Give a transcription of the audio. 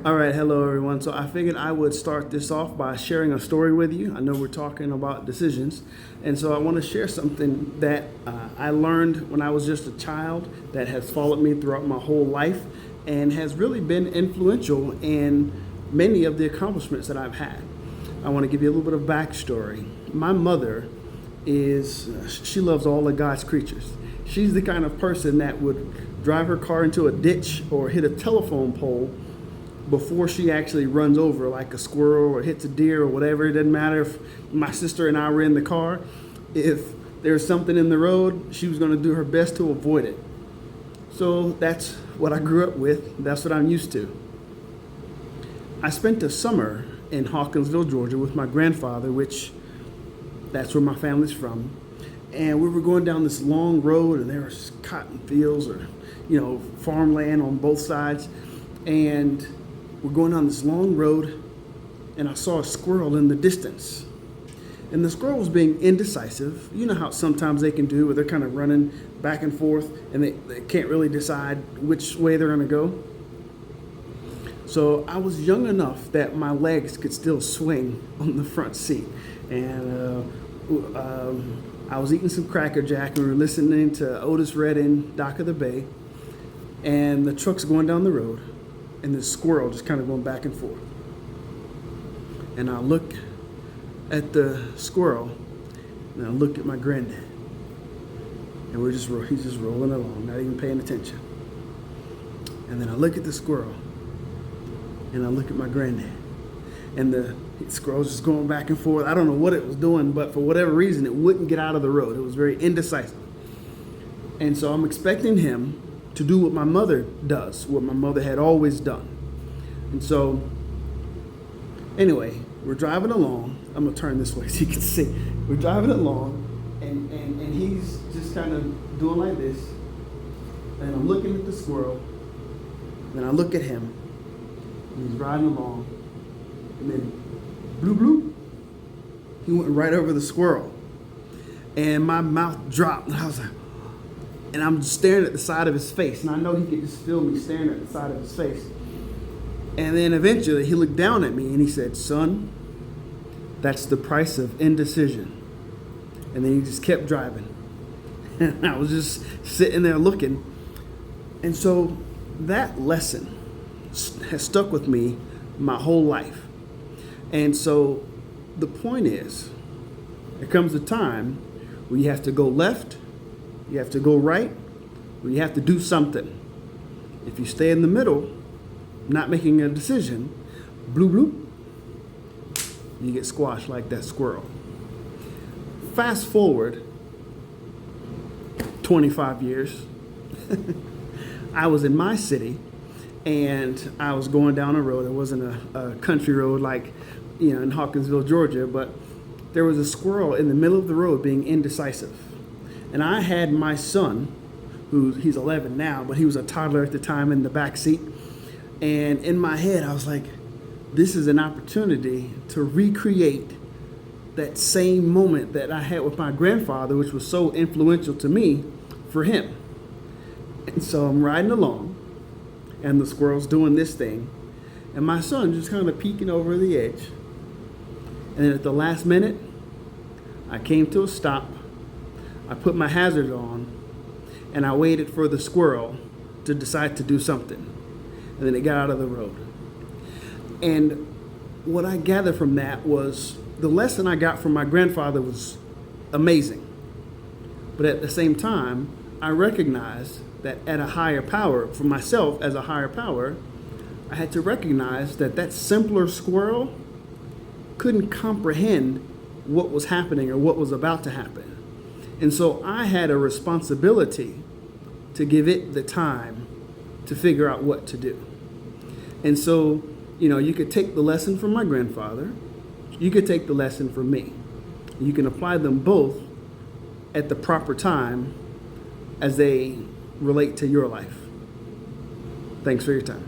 All right, hello everyone. So I figured I would start this off by sharing a story with you. I know we're talking about decisions, and so I want to share something that I learned when I was just a child that has followed me throughout my whole life and has really been influential in many of the accomplishments that I've had. I want to give you a little bit of backstory. My mother she loves all of God's creatures. She's the kind of person that would drive her car into a ditch or hit a telephone pole before she actually runs over like a squirrel or hits a deer or whatever. It doesn't matter if my sister and I were in the car. If there's something in the road, she was going to do her best to avoid it. So that's what I grew up with. That's what I'm used to. I spent a summer in Hawkinsville, Georgia with my grandfather, which that's where my family's from. And we were going down this long road, and there was cotton fields or, farmland on both sides. And we're going down this long road, and I saw a squirrel in the distance. And the squirrel was being indecisive. You know how sometimes they can do, where they're kind of running back and forth, and they can't really decide which way they're going to go. So I was young enough that my legs could still swing on the front seat. And I was eating some Cracker Jack, and we were listening to Otis Redding, Dock of the Bay. And the truck's going down the road, and this squirrel just kind of going back and forth. And I look at the squirrel, and I look at my granddad, and he's just rolling along, not even paying attention. And then I look at the squirrel, and I look at my granddad, and the squirrel's just going back and forth. I don't know what it was doing, but for whatever reason, it wouldn't get out of the road. It was very indecisive. And so I'm expecting him to do what my mother does, what my mother had always done. And so, anyway, we're driving along. I'm going to turn this way so you can see. We're driving along, and he's just kind of doing like this. And I'm looking at the squirrel, and I look at him, and he's riding along. And then, bloop, bloop, he went right over the squirrel. And my mouth dropped, and I was like, and I'm just staring at the side of his face. And I know he could just feel me staring at the side of his face. And then eventually he looked down at me and he said, "Son, that's the price of indecision." And then he just kept driving. And I was just sitting there looking. And so that lesson has stuck with me my whole life. And so the point is, there comes a time where you have to go left, you have to go right, or you have to do something. If you stay in the middle, not making a decision, bloop, bloop, you get squashed like that squirrel. Fast forward 25 years, I was in my city, and I was going down a road. It wasn't a country road like, in Hawkinsville, Georgia, but there was a squirrel in the middle of the road being indecisive. And I had my son, he's 11 now, but he was a toddler at the time, in the back seat. And in my head, I was like, this is an opportunity to recreate that same moment that I had with my grandfather, which was so influential to me, for him. And so I'm riding along, and the squirrel's doing this thing, and my son just kind of peeking over the edge. And then at the last minute, I came to a stop. I put my hazard on, and I waited for the squirrel to decide to do something. And then it got out of the road. And what I gathered from that was the lesson I got from my grandfather was amazing. But at the same time, I recognized that at a higher power, for myself as a higher power, I had to recognize that that simpler squirrel couldn't comprehend what was happening or what was about to happen. And so I had a responsibility to give it the time to figure out what to do. And so, you could take the lesson from my grandfather, you could take the lesson from me. You can apply them both at the proper time as they relate to your life. Thanks for your time.